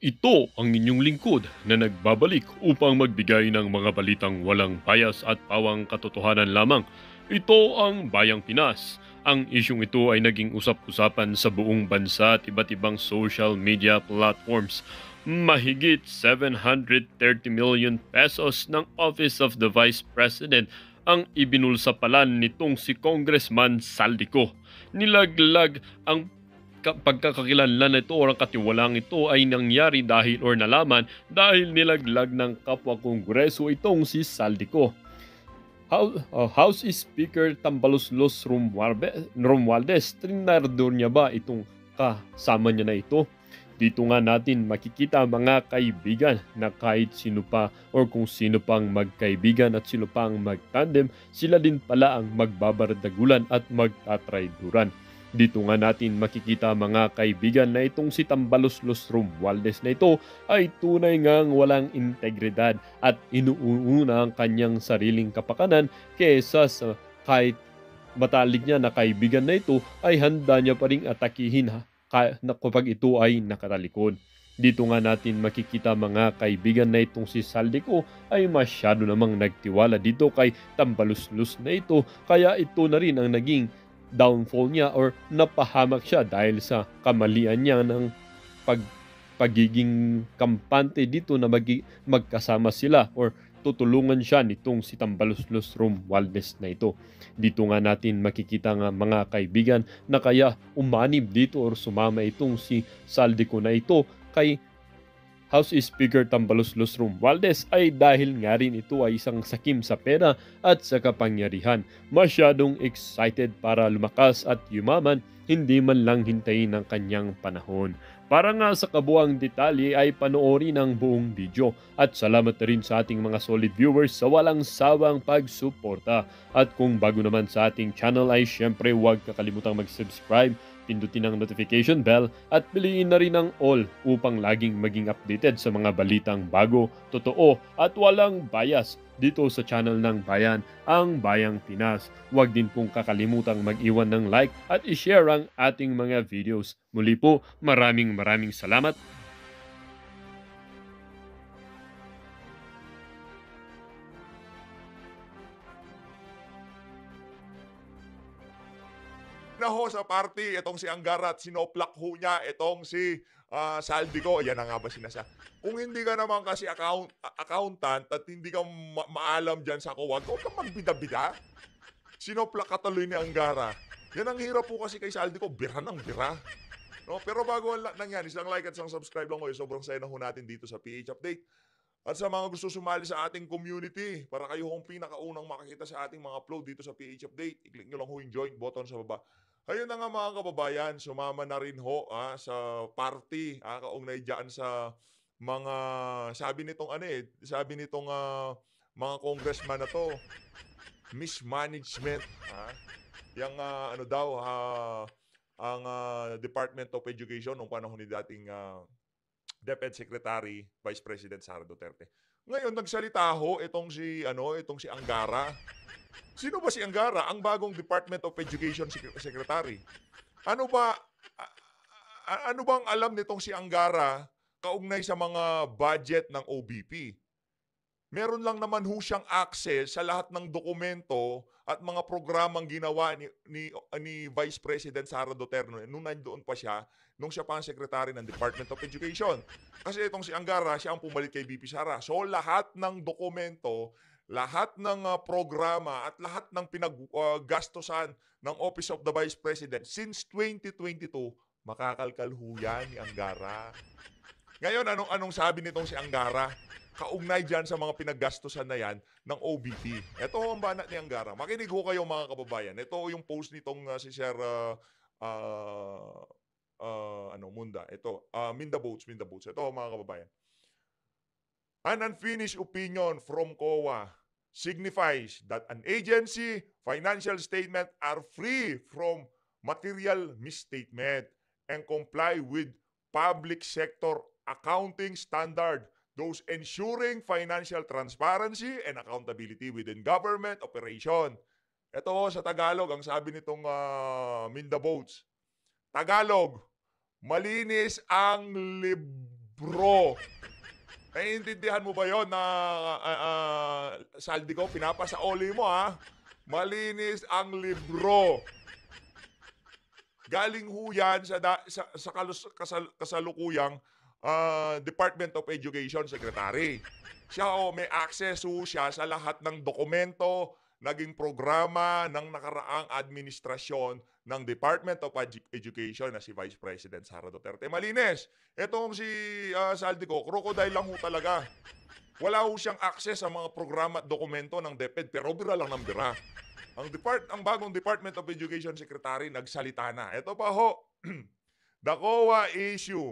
Ito ang inyong lingkod na nagbabalik upang magbigay ng mga balitang walang bias at pawang katotohanan lamang. Ito ang Bayang Pinas. Ang isyong ito ay naging usap-usapan sa buong bansa at iba't ibang social media platforms. Mahigit 730 million pesos ng Office of the Vice President ang ibinulsapalan nitong si Congressman Saldico. Nilaglag ang pagkakakilanlan nito o ang katiwalaan ito ay nangyari dahil or nalaman dahil nilaglag ng kapwa kongreso itong si Saldico. House Speaker Tambaloslos Romualdez, trinardo niya ba itong kasama niya na ito? Dito nga natin makikita mga kaibigan na kahit sino pa or kung sino pang magkaibigan at sino pang magtandem, sila din pala ang magbabardagulan at magtatrayduran. Dito nga natin makikita mga kaibigan na itong si Tambaloslos Romualdez na ito ay tunay ngang walang integridad at inuuna ang kanyang sariling kapakanan kesa sa kahit matalik niya na kaibigan na ito ay handa niya pa ring atakihin kapag ito ay nakatalikod. Dito nga natin makikita mga kaibigan na itong si Saldico ay masyado namang nagtiwala dito kay Tambaloslos na ito kaya ito na rin ang naging downfall niya or napahamak siya dahil sa kamalian niya ng pagiging kampante dito na magkasama sila or tutulungan siya nitong si Tambaloslos Romualdez na ito. Dito nga natin makikita nga mga kaibigan na kaya umanib dito or sumama itong si Saldico na ito kay House Speaker Tambaloslos Romualdez ay dahil nga rin ito ay isang sakim sa pera at sa kapangyarihan. Masyadong excited para lumakas at yumaman, hindi man lang hintayin ang kanyang panahon. Para nga sa kabuang detalye ay panoorin ang buong video at salamat na rin sa ating mga solid viewers sa walang sawang pagsuporta. At kung bago naman sa ating channel ay syempre huwag kakalimutang mag-subscribe, pindutin ang notification bell at piliin na rin ang all upang laging maging updated sa mga balitang bago, totoo at walang bias dito sa channel ng Bayan, ang Bayang Pinas. Huwag din pong kakalimutang mag-iwan ng like at i-share ang ating mga videos. Muli po, maraming salamat. Na ho sa party, itong si Angara at sinoplak ho niya itong si Saldico. Yan na nga ba sinasa. Kung hindi ka naman kasi accountant at hindi ka maalam dyan sa kuwag, huwag kang magbida-bida. Sinoplak ka tuloy ni Angara. Yan ang hirap po kasi kay Saldico, bira ng bira. No? Pero bago nang yan, isang like at isang subscribe lang ko. Sobrang saya na ho natin dito sa PH Update. At sa mga gusto sumali sa ating community, para kayo hong pinakaunang makakita sa ating mga upload dito sa PH Update, i-click nyo lang ho yung join button sa baba. Ayun na nga mga kababayan, sumama na rin ho sa party, kaugnay dyan sa mga, sabi nitong mga congressman na to, mismanagement. Yung ano daw, ang Department of Education nung panahon ni dating DepEd Secretary, Vice President Sara Duterte. Ngayon nagsalita ho itong si Angara. Sino ba si Angara? Ang bagong Department of Education Secretary. Ano ba ano bang alam nitong si Angara kaugnay sa mga budget ng OBP? Meron lang naman ho siyang access sa lahat ng dokumento at mga programang ginawa ni Vice President Sara Duterte nung nandoon pa siya, nung siya pa ang secretary ng Department of Education. Kasi itong si Angara, siya ang pumalit kay VP Sara. So lahat ng dokumento, lahat ng programa at lahat ng pinaggastosan ng Office of the Vice President since 2022, makakalkal ho yan ni Angara. Ngayon, anong sabi nitong si Angara? Kaugnay dyan sa mga pinaggastosan na yan ng OBP. Ito ang banat ni Angara. Makinig ho kayo mga kababayan. Ito yung post nitong si Sir Munda. Ito, Minda Boats. Ito mga kababayan. An unfinished opinion from COA signifies that an agency financial statement are free from material misstatement and comply with public sector accounting standard, those ensuring financial transparency and accountability within government operation. Ito sa Tagalog, ang sabi nitong Minda Boats. Tagalog, malinis ang libro libro. Naiintindihan mo ba yon na saldi ko, pinapasaoli mo ha? Malinis ang libro. Galing ho yan kasalukuyang Department of Education Secretary. Siya may access ho siya sa lahat ng dokumento, naging programa ng nakaraang administrasyon ng Department of Education na si Vice President Sara Duterte. Malinis. Etong si Saldico, crocodile lang ho talaga. Wala ho siyang access sa mga programa at dokumento ng DepEd, pero bira lang ng bira. Ang bagong Department of Education Secretary nagsalita na. Ito pa ho, the COA issue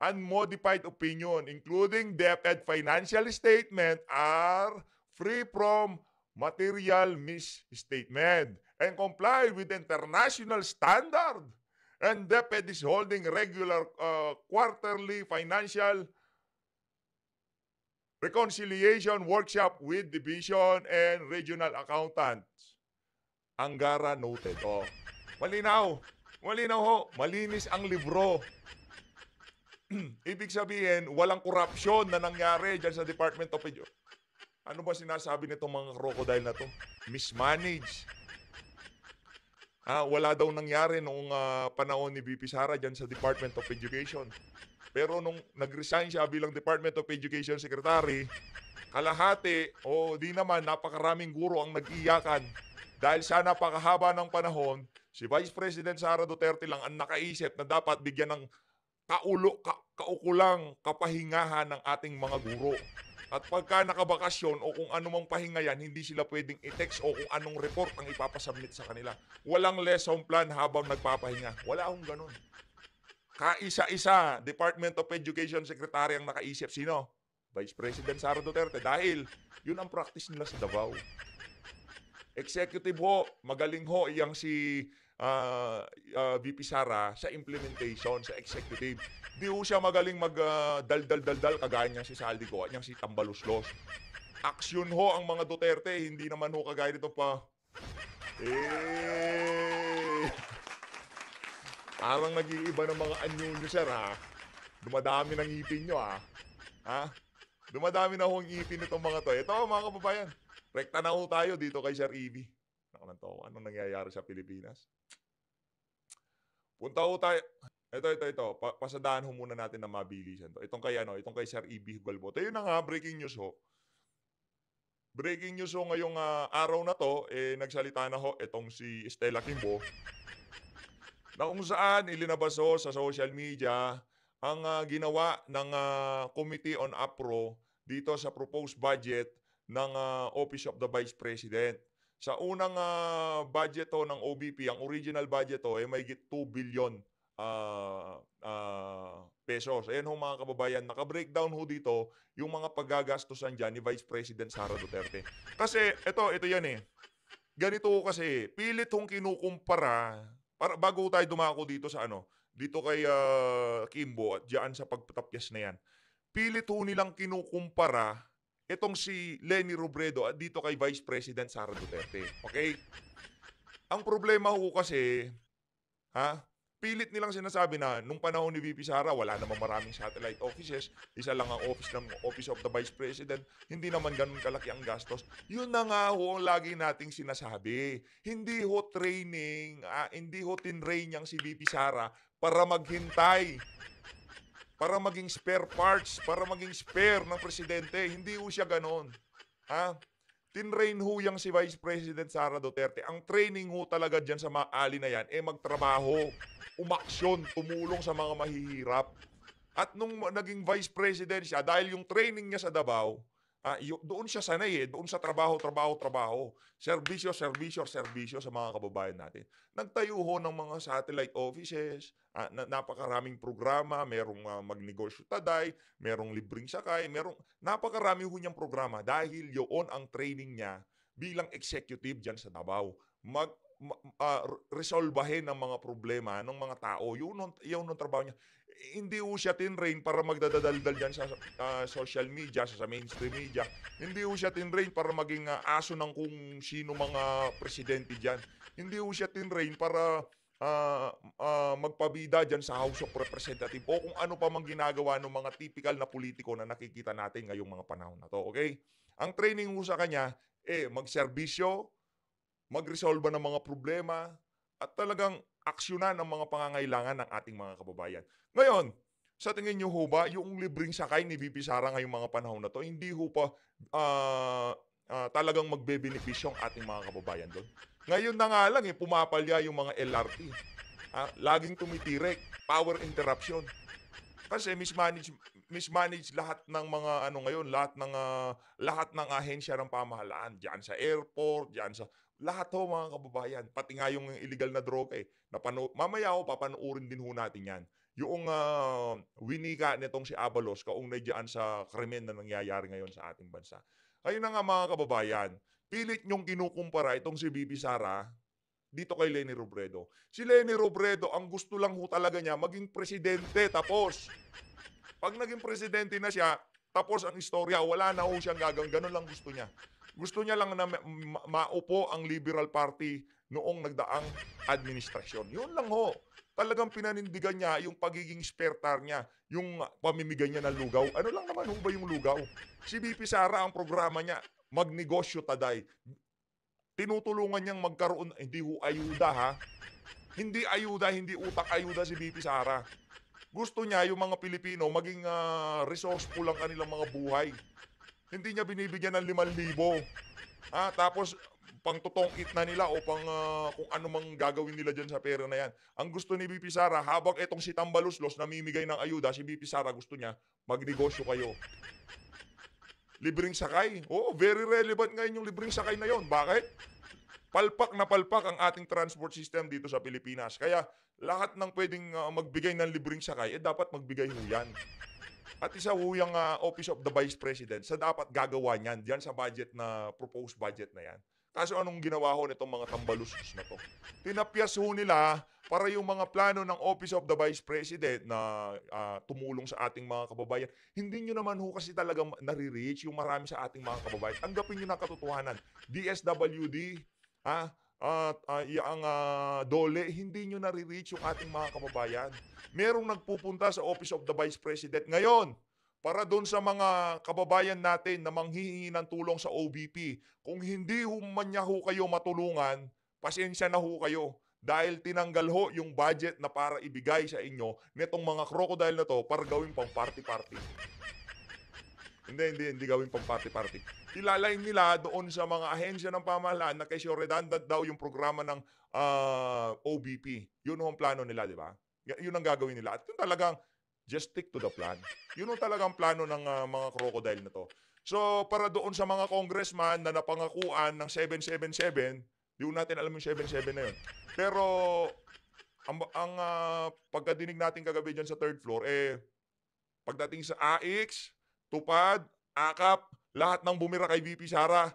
unmodified opinion including DepEd financial statement are free from material misstatement and comply with international standard. And DepEd is holding regular quarterly financial reconciliation workshop with division and regional accountants. Angara noted. Oh, malinaw. Malinaw ho. Malinis ang libro. Ibig sabihin, walang korupsyon na nangyari dyan sa Department of Education. Ano ba sinasabi nitong mga crocodile na to? Mismanage. Wala daw nangyari noong panahon ni VP Sara dyan sa Department of Education. Pero nung nag-resign siya bilang Department of Education Secretary, kalahati di naman napakaraming guro ang nag-iyakan. Dahil sa napakahaba ng panahon, si Vice President Sara Duterte lang ang nakaisip na dapat bigyan ng kaukulang kapahingahan ng ating mga guro. At pagka nakabakasyon o kung anumang pahinga yan, hindi sila pwedeng i-text o kung anong report ang ipapasubmit sa kanila. Walang lesson plan habang nagpapahinga. Wala akong ganun. Kaisa-isa, Department of Education Secretary ang nakaisip. Sino? Vice President Sara Duterte. Dahil yun ang practice nila sa Davao. Executive ho, magaling ho iyang si VP Sara sa implementation, sa executive. Di ho siya magaling mag-dal-dal-dal-dal kagaya niyang si Saldico at niyang si Tambaluslos. Aksyon ho ang mga Duterte, hindi naman ho kagaya nito pa. Parang nag-iiba ng mga anyo nyo, sir, ha? Dumadami ng ngipin nyo, ha? Dumadami na ho ang ngipin nitong mga to. Ito, mga kababayan, rekta na ho tayo dito kay Sir Evie. Nakananto, anong nangyayari sa Pilipinas? Punta ho tayo. Ito. Pasadahan ho muna natin na mabilisan to. Itong kay Sir Evie Hugalbot. Ayun na nga, breaking news ho. Breaking news ho ngayong araw na to, nagsalita na ho itong si Stella Kimbo na kung saan ilinabas ho sa social media ang ginawa ng Committee on APRO dito sa proposed budget ng Office of the Vice President. Sa unang budget ho ng OBP, ang original budget ho may 2 billion pesos. Ayan ho mga kababayan, naka-breakdown ho dito yung mga paggagastusan dyan ni Vice President Sara Duterte. Kasi ito yan Ganito ho kasi, pilit hong kinukumpara, bago tayo dumako dito sa dito kay Kimbo at diyan sa pagtapyas na yan. Pilit ho nilang kinukumpara itong si Leni Robredo at dito kay Vice President Sara Duterte. Okay? Ang problema ho kasi, pilit nilang sinasabi na nung panahon ni VP Sara, wala namang maraming satellite offices, isa lang ang Office of the Vice President, hindi naman ganun kalaki ang gastos. Yun na nga ho ang lagi nating sinasabi. Hindi ho training, hindi ho tinrain niyang si VP Sara para maghintay, para maging spare parts, para maging spare ng presidente. Hindi ho siya ganon. Tinrain ho yang si Vice President Sara Duterte. Ang training ho talaga dyan sa mga ali na yan, magtrabaho, umaksyon, tumulong sa mga mahihirap. At nung naging Vice President siya, dahil yung training niya sa Davao, doon siya sanay doon sa trabaho. Serbisyo sa mga kababayan natin. Nagtayo ho ng mga satellite offices, napakaraming programa, merong magnegosyo taday, merong libreng sakay, napakarami ho niyang programa dahil yun ang training niya bilang executive dyan sa Davao. Resolbahin ang mga problema ng mga tao. Yun ang trabaho niya. Hindi ho siya tinrain para magdadaldal dyan sa social media, sa mainstream media. Hindi ho siya tinrain para maging aso ng kung sino mga presidente dyan. Hindi ho siya tinrain para magpabida diyan sa House of Representative o kung ano pa mang ginagawa ng mga tipikal na politiko na nakikita natin ngayong mga panahon na 'to, okey? Ang training ho sa kanya, magserbisyo, magresolba ng mga problema, at talagang aksiyunan ang mga pangangailangan ng ating mga kababayan. Ngayon, sa tingin niyo ho ba yung libreng sakay ni VP Sara ngayong mga panahon na 'to, hindi ho pa, ah, talagang magbebenepisyo ang ating mga kababayan do'n? Ngayon na nga lang, pumapalya yung mga LRT, laging tumitirik, power interruption. Kasi mismanage lahat ng mga ano ngayon, lahat ng ahensya ng pamahalaan, diyan sa airport, diyan sa lahat ho mga kababayan, pati nga yung illegal na droga, mamaya ho papanoorin din ho natin 'yan. Yung winika nitong si Abalos kaugnay diyan sa krimen na nangyayari ngayon sa ating bansa. Ayun na nga mga kababayan, pilit niyong kinukumpara itong si Bibi Sara dito kay Leni Robredo. Si Leni Robredo, ang gusto lang ho talaga niya maging presidente, tapos. 'Pag naging presidente na siya, tapos ang istorya, wala na ho siyang gagawin, gano'n lang gusto niya. Gusto niya lang na maupo ang Liberal Party noong nagdaang administrasyon, 'yun lang ho. Talagang pinanindigan niya yung pagiging spertar niya, yung pamimigay niya ng lugaw. Ano lang naman ho ba yung lugaw? Si VP Sara ang programa niya, magnegosyo taday. Tinutulungan niyang magkaroon, hindi ho ayuda ha, hindi ayuda, hindi utak-ayuda si VP Sara. Gusto niya yung mga Pilipino maging, resourceful ang kanilang mga buhay. Hindi niya binibigyan ng 5,000, tapos pangtutongit na nila o kung ano mang gagawin nila diyan sa pera na 'yan. Ang gusto ni VP Sara, habang itong si Tambaluslos namimigay ng ayuda, si VP Sara gusto niya magnegosyo kayo. Libreng sakay, oo, very relevant ngayon yung libreng sakay na 'yon. Bakit? Palpak na palpak ang ating transport system dito sa Pilipinas. Kaya lahat ng puwedeng, magbigay ng libreng sakay, dapat magbigay ho 'yan. At isa ho yang, Office of the Vice President sa dapat gagawa niyan, diyan sa budget na proposed budget na 'yan. Kaso anong ginawa ho nitong mga tambaluslos na 'to? Tinapyas ho nila para yung mga plano ng Office of the Vice President na, tumulong sa ating mga kababayan, hindi niyo naman ho kasi talagang nare-reach yung marami sa ating mga kababayan. Tanggapin niyo na katotohanan, DSWD, yaang, DOLE, hindi niyo nare-reach yung ating mga kababayan. Merong nagpupunta sa Office of the Vice President ngayon para do'n sa mga kababayan natin na manghihingi ng tulong sa OVP. Kung hindi ho man niya ho kayo matulungan, pasensya na ho kayo dahil tinanggal ho yung budget na para ibigay sa inyo nitong mga crocodile na 'to para gawing pang party-party. Hindi gawin pang party-party. Ilalain nila doon sa mga ahensya ng pamahalaan na kesyo redundant daw yung programa ng, OVP. Yun ho ang plano nila, 'di ba? Yun ang gagawin nila at yun talagang just stick to the plan. Yun ho talagang plano ng, mga crocodile na 'to. So, para doon sa mga congressman na napangakuan ng 777, 'di ho natin alam yung 77 na yun. Pero pagkadinig natin kagabi diyan sa third floor, pagdating sa AX, Tupad, AKAP, lahat ng bumira kay VP Sara,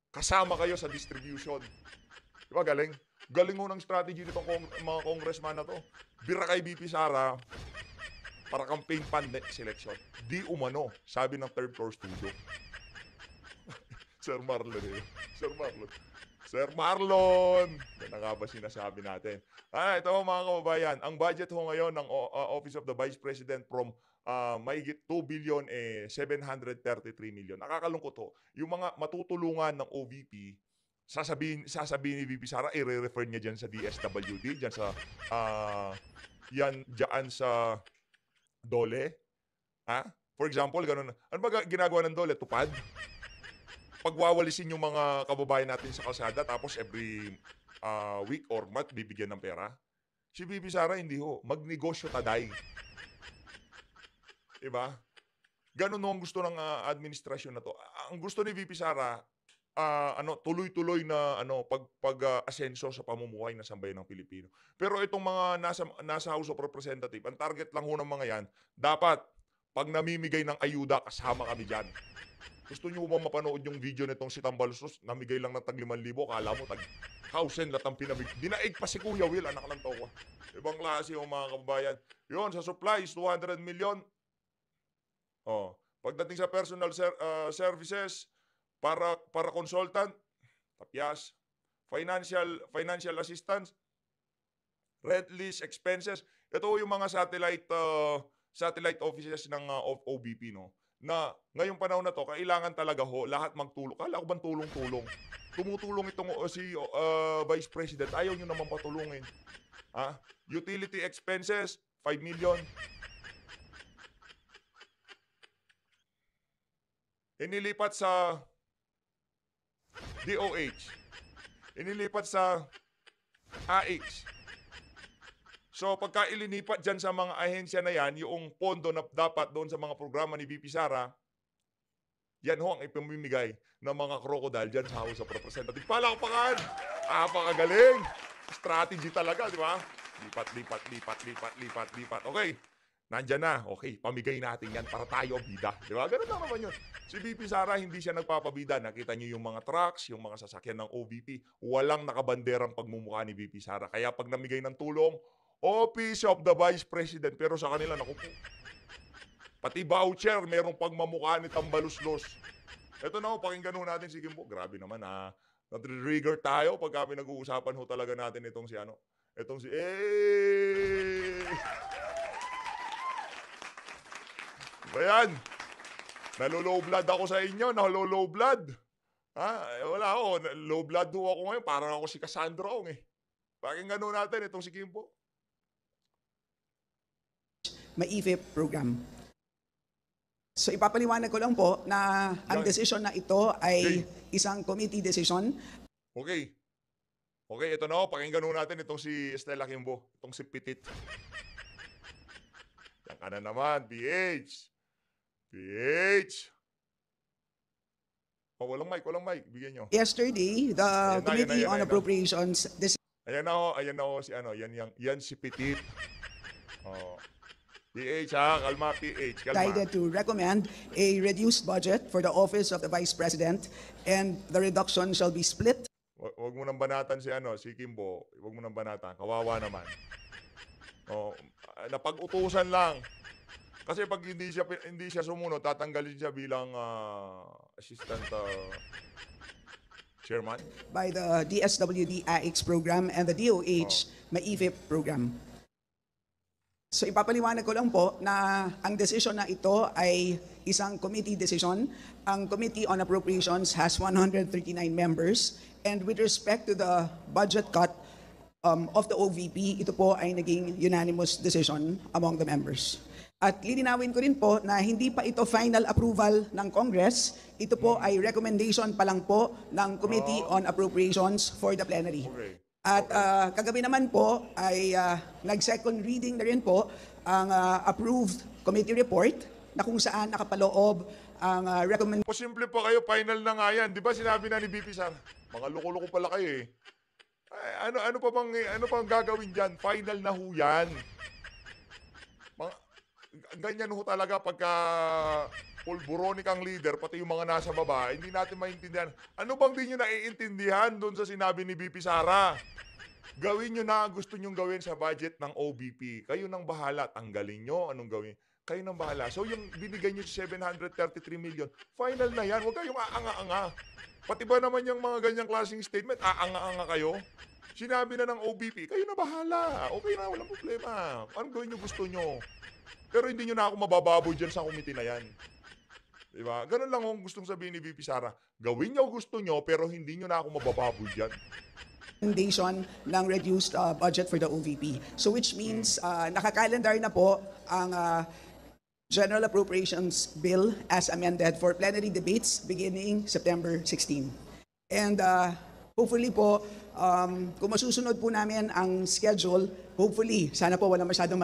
kasama kayo sa distribution. 'Di ba galing? Galing ho ng strategy nitong mga congressman na 'to. Bira kay VP Sara para campaign fund next election. Di umano, sabi ng third floor studio. Sir Marlon Sir Marlon. Sir Marlon! Yan na nga ba sinasabi natin? Ito ho mga kababayan, ang budget ho ngayon ng Office of the Vice President from mahigit 2 billion, 733 million. Nakakalungkot ho. Yung mga matutulungan ng OVP, sasabihin ni VP Sara, i-refer niya dyan sa DSWD, dyan sa, dyan sa DOLE. For example, ganun. Ano ba ginagawa ng DOLE? Tupad? Pagwawalisin yung mga kababayan natin sa kalsada, tapos every week or month bibigyan ng pera. Si VP Sara hindi ho. Magnegosyo taday. Diba? Ganun ho ang gusto ng administrasyon na to. Ang gusto ni VP Sara, tuloy-tuloy na asenso sa pamumuhay ng sambayan ng Pilipino. Pero itong mga nasa House of Representative, ang target lang ho ng mga yan, dapat pag namimigay ng ayuda, kasama kami dyan. Gusto niyo ba mapanood yung video nitong si Tambaluslos? Namigay lang ng tag 5,000, kala mo tag 1,000 lahat ang pinamigay. Dinaig pa si Kuya Will, anak ng towa. Ibang klase yung mga kababayan. Yun, sa supplies, 200 million. Pagdating sa personal services, para consultant, tapyas. Financial assistance, Red list expenses. Ito yung mga satellite offices ng OBP, no? Na ngayong panahon na to, kailangan talaga lahat magtulong. Kala ko bang tulong-tulong? Tumutulong itong si Vice President. Ayaw nyo naman patulungin. Utility expenses, 5 million. Inilipat sa DOH. Inilipat sa AX. So pagka ilinipat dyan sa mga ahensya na yan, yung pondo na dapat doon sa mga programa ni VP Sara, yan ho ang ipamimigay ng mga crocodile dyan sa House of Representatives. Palakpakan! Pakagaling! Strategy talaga, di ba? Lipat. Okay. Nandyan na. Okay, pamigay natin yan para tayo bida. Di ba? Ganun lang naman yun. Si VP Sara, hindi siya nagpapabida. Nakita niyo yung mga trucks, yung mga sasakyan ng OVP. Walang nakabanderang pagmumukha ni VP Sara. Kaya pag namigay ng tulong, Office of the Vice President. Pero sa kanila, naku po. Pati voucher, merong pagmamukha ni Tambaluslos. Ito na ho, pakinggan ho natin si Kimbo. Grabe naman nag-trigger tayo pag kami nag-uusapan ho talaga natin itong si Ayan. Nalo-low blood ako sa inyo. Nalo-low blood. Wala ako. Low blood ho ako ngayon. Parang ako si Cassandra Ong eh. Pakinggan ho natin itong si Kimbo. MAIFIP program. So ipapaliwanag ko lang po na ang decision na ito ay isang committee decision. Okay. Okay, ito na ho. Pakinggan ho natin itong si Estela Kimbo. Itong si Pitit. Yan ka na naman, PH. Walang mic. Bigyan nyo. Yesterday, the Committee on Appropriations... Ayan na ho, yan si Pitit. PH kalma PH, kalma. Decided to recommend a reduced budget for the Office of the Vice President and the reduction shall be split. Huwag mo nang banatan si Kimbo. Huwag mo nang banatan. Kawawa naman. Napag-utusan lang. Kasi pag hindi siya sumunod, tatanggalin siya bilang assistant chairman By the DSWD AX program and the DOH MAIFIP program. So ipapaliwanag ko lang po na ang decision na ito ay isang committee decision. Ang Committee on Appropriations has 139 members, and with respect to the budget cut of the OVP, ito po ay naging unanimous decision among the members. At lilinawin ko rin po na hindi pa ito final approval ng Congress. Ito po ay recommendation pa lang po ng Committee on Appropriations for the plenary. Okay. At kagabi naman po ay nag-second reading na rin po ang approved committee report na kung saan nakapaloob ang recommendation. Simple pa kayo, final na nga yan. Di ba sinabi na ni BP Sara? Mga loko-loko pala kayo eh. Ano pang gagawin dyan? Final na ho yan. Ganyan ho talaga pagka pulburonik ang leader, pati yung mga nasa baba, hindi natin maintindihan. Ano bang di nyo naiintindihan doon sa sinabi ni BP Sara? Gawin nyo na gusto nyong gawin sa budget ng OBP. Kayo nang bahala. Tanggalin nyo anong gawin. Kayo nang bahala. So yung binigay nyo 733 million, final na yan. Huwag kayong aanga-anga. Pati ba naman yung mga ganyang klaseng statement, aanga-anga kayo? Sinabi na ng OBP, kayo na bahala. Okay na, walang problema. Anong gawin nyo gusto nyo? Pero hindi nyo na ako mabababoy dyan sa committee na yan. Diba? Ganun lang ang gustong sabihin ni VP Sara. Gawin nyo gusto nyo, pero hindi nyo na ako mabababoy dyan. Recommendation ng reduced budget for the OVP. So which means nakakalendar na po ang General Appropriations Bill as amended for plenary debates beginning September 16. And hopefully po, kung masusunod po namin ang schedule, hopefully, sana po wala masyadong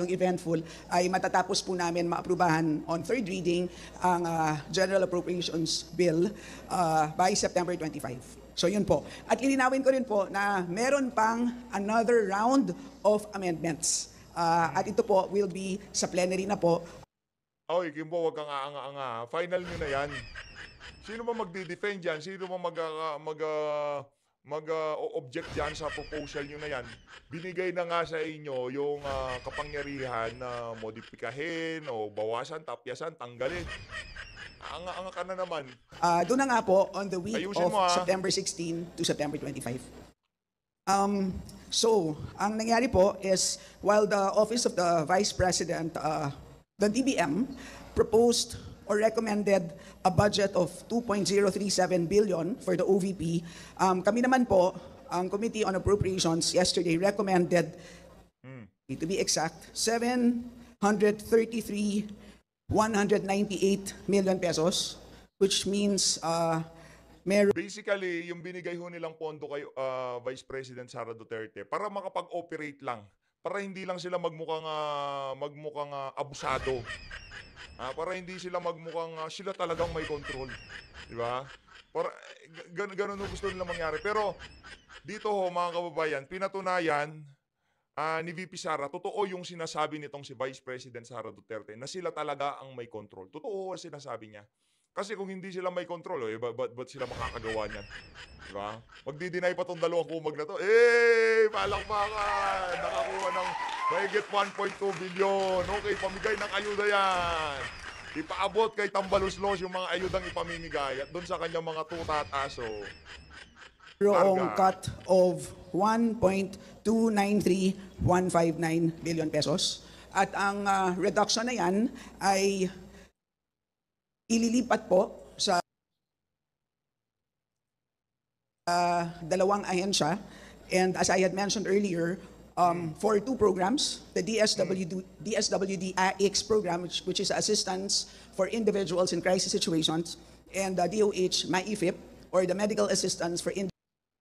eventful, ay matatapos po namin maaprubahan on third reading ang General Appropriations Bill by September 25. So yun po. At lilinawin ko rin po na meron pang another round of amendments. At ito po will be sa plenary na po. Oy, Kimbo, wag kang aanga-anga. Final nyo na yan. Sino ba magdi-defend dyan? Sino ba mag-object dyan sa proposal nyo na yan? Binigay na nga sa inyo yung kapangyarihan na modifikahin o bawasan, tapyasan, tanggalin. Anga-anga ka na naman. Doon na nga po on the week Ayusin of mo, September 16 to September 25. So, ang nangyari po is while the Office of the Vice President, the DBM, proposed or recommended a budget of 2.037 billion for the OVP, kami naman po, ang Committee on Appropriations yesterday recommended, to be exact, 198 million pesos, which means meron Basically, yung binigay ho nilang pondo kay Vice President Sara Duterte para makapag-operate lang. Para hindi lang sila magmukhang abusado. Para hindi sila magmukhang sila talagang may control. Di ba? Para, ganun ho gusto nila mangyari. Pero dito ho mga kababayan, pinatunayan ni VP Sara, totoo yung sinasabi nitong si Vice President Sara Duterte na sila talaga ang may control. Totoo ang sinasabi niya. Kasi kung hindi sila may control, ba't sila makakagawa niyan? Diba? Magdi-deny pa tong dalawang kumag na to. Palakpakan! Nakakuha ng mahigit 1.2 billion. Okay, pamigay ng ayuda yan. Ipaabot kay Tambaluslos yung mga ayudang ipamimigay at doon sa kanyang mga tuta at aso. merong cut of 1.293159 billion pesos. At ang reduction na yan ay ililipat po sa dalawang ahensya. And as I had mentioned earlier, for two programs, the DSWD AX program, which is assistance for individuals in crisis situations, and the DOH MAIFIP, or the medical assistance for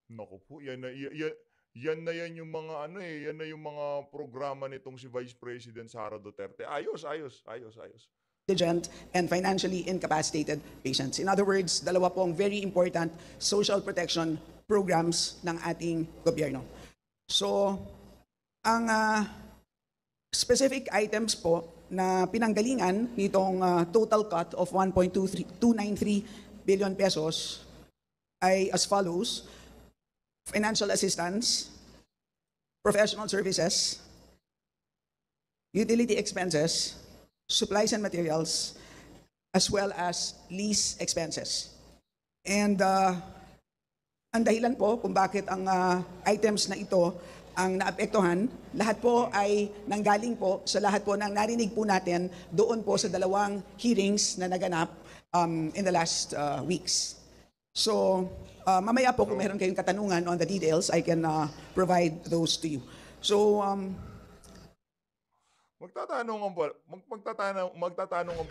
Naku po, yan na yung mga yan na yung mga programa nitong si Vice President Sara Duterte. Ayos. indigent and financially incapacitated patients. In other words, dalawa pong very important social protection programs ng ating gobyerno. So, ang specific items po na pinanggalingan nitong total cut of 1.293 billion pesos ay as follows: financial assistance, professional services, utility expenses, supplies and materials, as well as lease expenses. And ang dahilan po kung bakit ang items na ito ang naapektuhan, lahat po ay nanggaling po sa lahat po ng narinig po natin doon po sa dalawang hearings na naganap in the last weeks. So, mamaya po kung meron kayong katanungan on the details, I can provide those to you. So, magtatanungan pa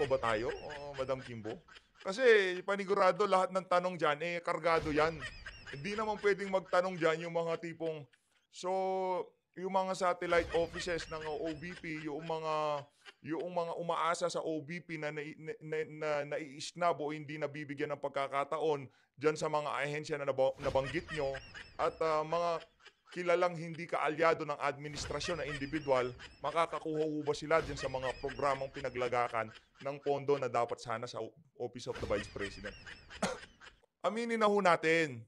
ba tayo, Madam Kimbo? Kasi panigurado lahat ng tanong dyan, kargado yan. Hindi naman pwedeng magtanong dyan yung mga tipong, yung mga satellite offices ng OVP, yung mga umaasa sa OVP na nai-snub o hindi nabibigyan ng pagkakataon dyan sa mga ahensya na nabanggit nyo, at mga kilalang hindi kaalyado ng administrasyon na individual, makakakuha ba sila dyan sa mga programang pinaglagakan ng pondo na dapat sana sa Office of the Vice President? Aminin na ho natin,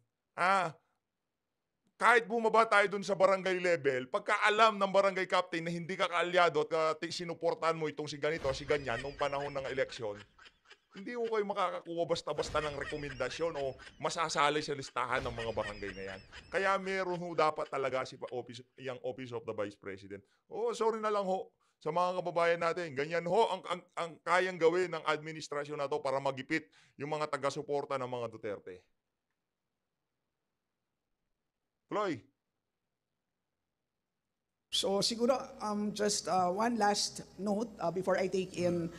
kahit bumaba tayo dun sa barangay level, pagka alam ng barangay captain na hindi ka kaalyado at sinuportahan mo itong si ganito, si ganyan, nung panahon ng eleksyon, hindi ko kayo makakakuha basta-basta ng rekomendasyon o masasali sa listahan ng mga barangay na yan. Kaya meron ho dapat talaga yung Office of the Vice President. Sorry na lang ho sa mga kababayan natin. Ganyan ho ang kayang gawin ng administrasyon na to para magipit yung mga taga-suporta ng mga Duterte. Floy. So siguro just one last note before I take in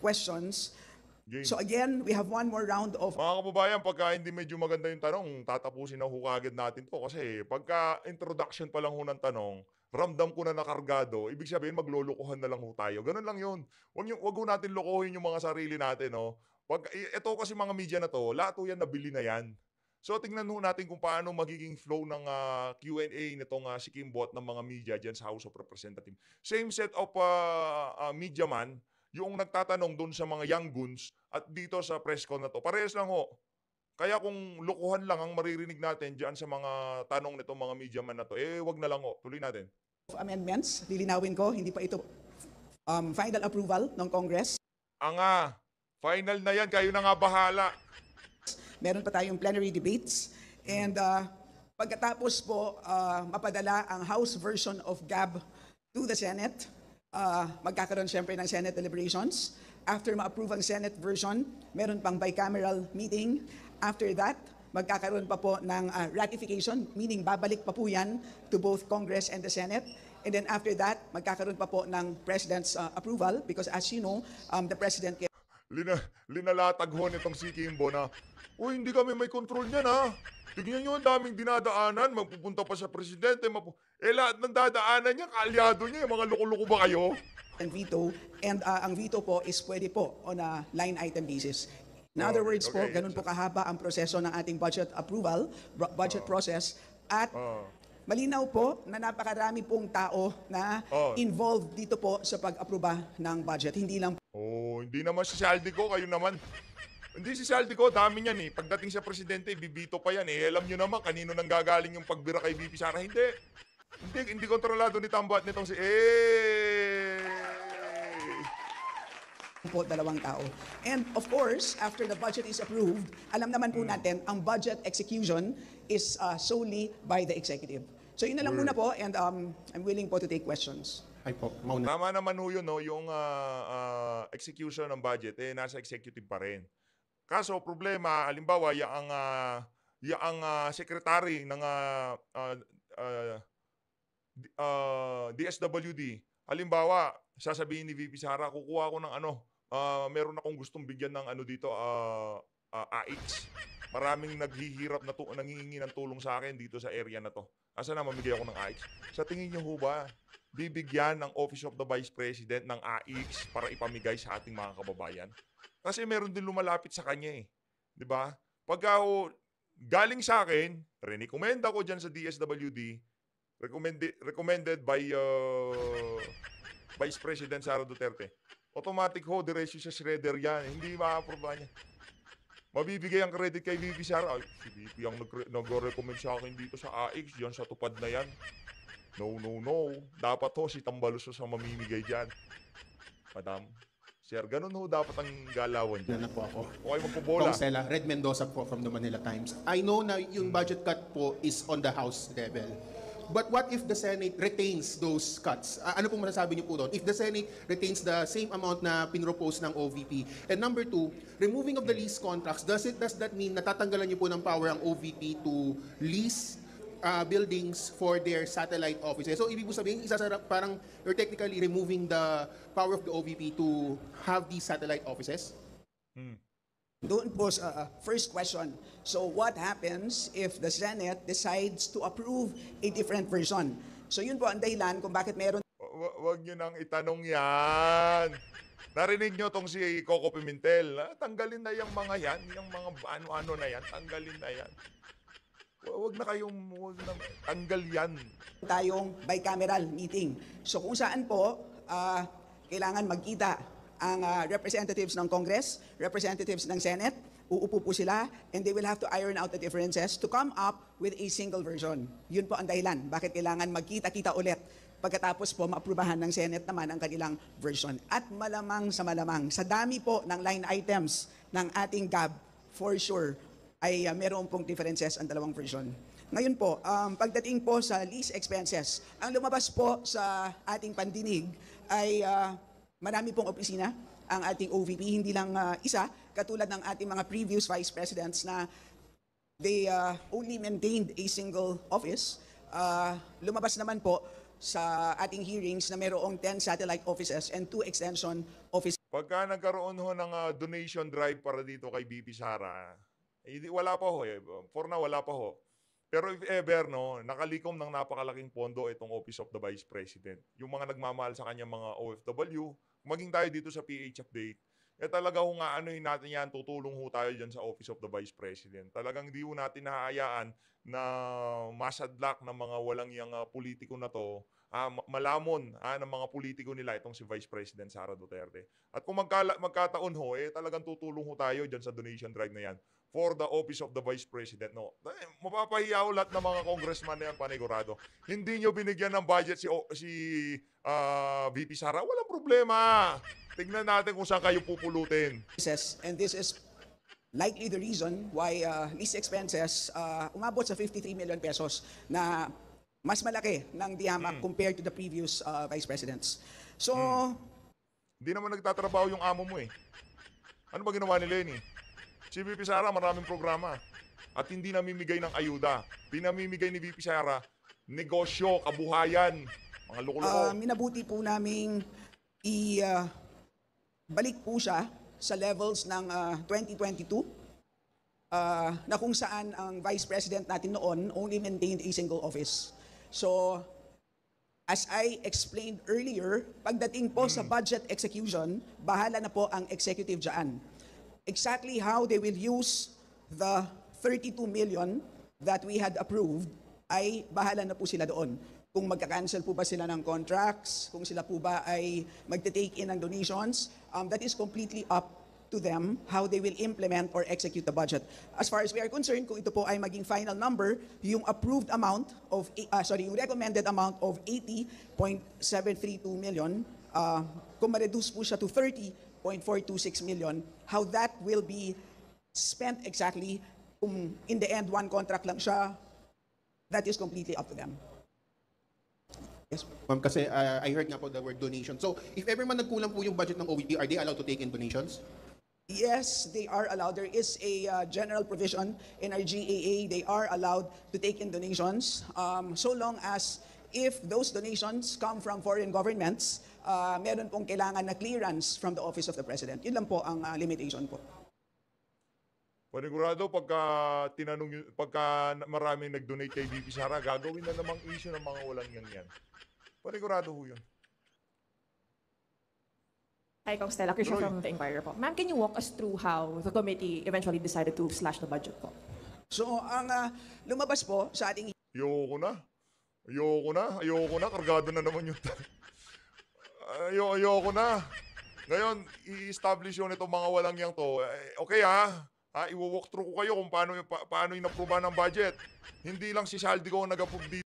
questions. Game. So again, we have one more round of Mga kababayan, pagka hindi medyo maganda yung tanong, tatapusin na ho kagad natin to. Kasi pagka introduction pa lang ho ng tanong, ramdam ko na nakargado, ibig sabihin maglulukuhan na lang ho tayo. Ganun lang yun. Wag ho natin lokohin yung mga sarili natin. No? Ito kasi mga media na to, lahat ho yan nabili na yan. So tingnan ho natin kung paano magiging flow ng Q&A nitong si Kimbo at ng mga media dyan sa House of Representatives. Same set of media man, yung nagtatanong doon sa mga young goons at dito sa press con na to. Parehas lang ho. Kaya kung lukuhan lang ang maririnig natin dyan sa mga tanong nitong mga media man na to, wag na lang ho. Tuloy natin. amendments. Lilinawin ko, hindi pa ito final approval ng Congress. Final na yan. Kayo na nga bahala. Meron pa tayong plenary debates. And Pagkatapos po mapadala ang House version of GAB to the Senate, magkakaroon siyempre ng Senate deliberations. After ma-approve ang Senate version, meron pang bicameral meeting. After that, magkakaroon pa po ng ratification, meaning babalik pa po yan to both Congress and the Senate. And then after that, magkakaroon pa po ng President's approval because as you know, the President can Linalatag ho nitong si Kimbo na, uy, hindi kami may control niyan ha. Tignan nyo, ang daming dinadaanan, magpupunta pa sa presidente. Lahat ng dadaanan niya, kaalyado niya, mga loko-loko ba kayo? veto, and ang veto po is pwede po on a line item basis. In other words po, okay. ganun po kahaba ang proseso ng ating budget approval, budget process, at malinaw po na napakarami pong tao na involved dito po sa pag-aproba ng budget. Hindi lang Hindi naman si Saldico, kayo naman. Hindi si Saldico, dami niyan eh. Pagdating sa presidente, bibito pa yan eh. Alam nyo naman kanino nang gagaling yung pagbira kay VP Sara. Hindi kontrolado ni Tambo at nitong si po dalawang tao. And of course, after the budget is approved, alam naman po natin, ang budget execution is solely by the executive. So yun na lang muna po, and I'm willing po to take questions. Ay po, mauna. Tama naman ho yun, no? Yung execution ng budget, nasa executive pa rin. Kaso, problema, halimbawa, yung secretary ng DSWD, halimbawa, sasabihin ni VP Sara, kukuha ko ng meron akong gustong bigyan ng dito, AX. Maraming naghihirap na nangihingi ng tulong sa akin dito sa area na to. Asa na mamigay ako ng AX? Sa tingin niyo ho ba, bibigyan ng Office of the Vice President ng AX para ipamigay sa ating mga kababayan? Kasi meron din lumalapit sa kanya eh. 'Di ba? Pagka galing sa akin, rinikomenda ko diyan sa DSWD, recommended by Vice President Sara Duterte. Automatic ho, diretso sa shredder yan. Hindi ma-approve niya. Mabibigay ang credit kay VP Sara. Ay, si VP ang nag-recommend sa akin dito sa AX, diyan sa tupad na yan. No. Dapat ho si Tambalos sa mamimigay dyan. Madam, sir, ganun ho dapat ang galawan dyan. Yan na po ako. Okay, magpubola. Kong Sela, Red Mendoza po from the Manila Times. I know na yung budget cut po is on the House level. But what if the Senate retains those cuts? Ano pong masasabi niyo po doon? If the Senate retains the same amount na pinropose ng OVP. And number two, removing of the lease contracts, does that mean natatanggalan niyo po ng power ang OVP to lease buildings for their satellite offices? So, ibig po sabihin, parang you're technically removing the power of the OVP to have these satellite offices? Doon po sa first question. So what happens if the Senate decides to approve a different version? So yun po ang dahilan kung bakit meron Wag nyo nang itanong yan. Narinig nyo tong si Coco Pimentel. Tanggalin na yung mga yan. Yung mga ano-ano na yan. Tanggalin na yan. Wag na tanggal yan. tayong bicameral meeting. So kung saan po kailangan magkita ang representatives ng Congress, representatives ng Senate, uupo po sila, and they will have to iron out the differences to come up with a single version. Yun po ang dahilan. Bakit kailangan magkita-kita ulit pagkatapos po maaprubahan ng Senate naman ang kanilang version. At malamang, sa dami po ng line items ng ating GAB, for sure, ay meron pong differences ang dalawang version. Ngayon po, pagdating po sa lease expenses, ang lumabas po sa ating pandinig ay marami pong opisina ang ating OVP, hindi lang isa, katulad ng ating mga previous vice presidents na they only maintained a single office. Lumabas naman po sa ating hearings na mayroong 10 satellite offices and 2 extension offices. Pagka nagkaroon ho ng donation drive para dito kay VP Sara, wala pa ho eh. For now, wala pa ho. Pero if ever, nakalikom ng napakalaking pondo itong Office of the Vice President. Yung mga nagmamahal sa kanya mga OFW, maging tayo dito sa PH Update, talaga ho nga natin yan, tutulong ho tayo dyan sa Office of the Vice President. Talagang di ho natin nahahayaan na masadlak ng mga walang yung politiko na to, malamon ng mga politiko nila itong si Vice President Sara Duterte. At kung magkataon ho, talagang tutulong ho tayo dyan sa donation drive na yan for the Office of the Vice President. Mapapahiya ho lahat ng mga congressman na yan, panigurado. Hindi nyo binigyan ng budget si VP Sara, walang problema. Tingnan natin kung saan kayo pupulutin. And this is likely the reason why lease expenses umabot sa 53 million pesos na mas malaki ng diamak compared to the previous vice presidents. So, Hindi naman nagtatrabaho yung amo mo eh. Ano ba ginawa ni Lenny? Si VP Sara maraming programa at hindi namimigay ng ayuda. Pinamimigay ni VP Sara negosyo, kabuhayan, mga loko-loko. minabuti po naming balik po siya sa levels ng 2022 na kung saan ang vice president natin noon only maintained a single office. So, as I explained earlier, pagdating po sa budget execution, bahala na po ang executive dyan. Exactly how they will use the 32 million that we had approved ay bahala na po sila doon. Kung magka-cancel po ba sila ng contracts, kung sila po ba ay magte-take in ng donations, that is completely up to them how they will implement or execute the budget. As far as we are concerned, kung ito po ay maging final number, yung approved amount of, yung recommended amount of 80.732 million, kung ma-reduce po siya to 30.426 million, how that will be spent exactly, kung in the end, one contract lang siya, that is completely up to them. Yes. Ma'am, kasi I heard nga po the word donation. So, if ever man nagkulang po yung budget ng OVP, are they allowed to take in donations? Yes, they are allowed. There is a general provision in our GAA. They are allowed to take in donations so long as if those donations come from foreign governments, meron pong kailangan na clearance from the Office of the President. Yun lang po ang limitation po. Panigurado pagka maraming nag-donate kay VP Sara, gagawin na namang issue ng mga walang yan. Panigurado ho yun. Hi, Kong Stella Krisha Roy. from The Inquirer po. Ma'am, can you walk us through how the committee eventually decided to slash the budget po? So ang lumabas po sa ating Ayoko na, kargado na naman yung ayoko na. Ngayon, i-establish yun itong mga walang yang to. Okay i-walk through ko kayo kung paano yung na-approve ng budget. Hindi lang si Saldi ko ang nag-approve dito.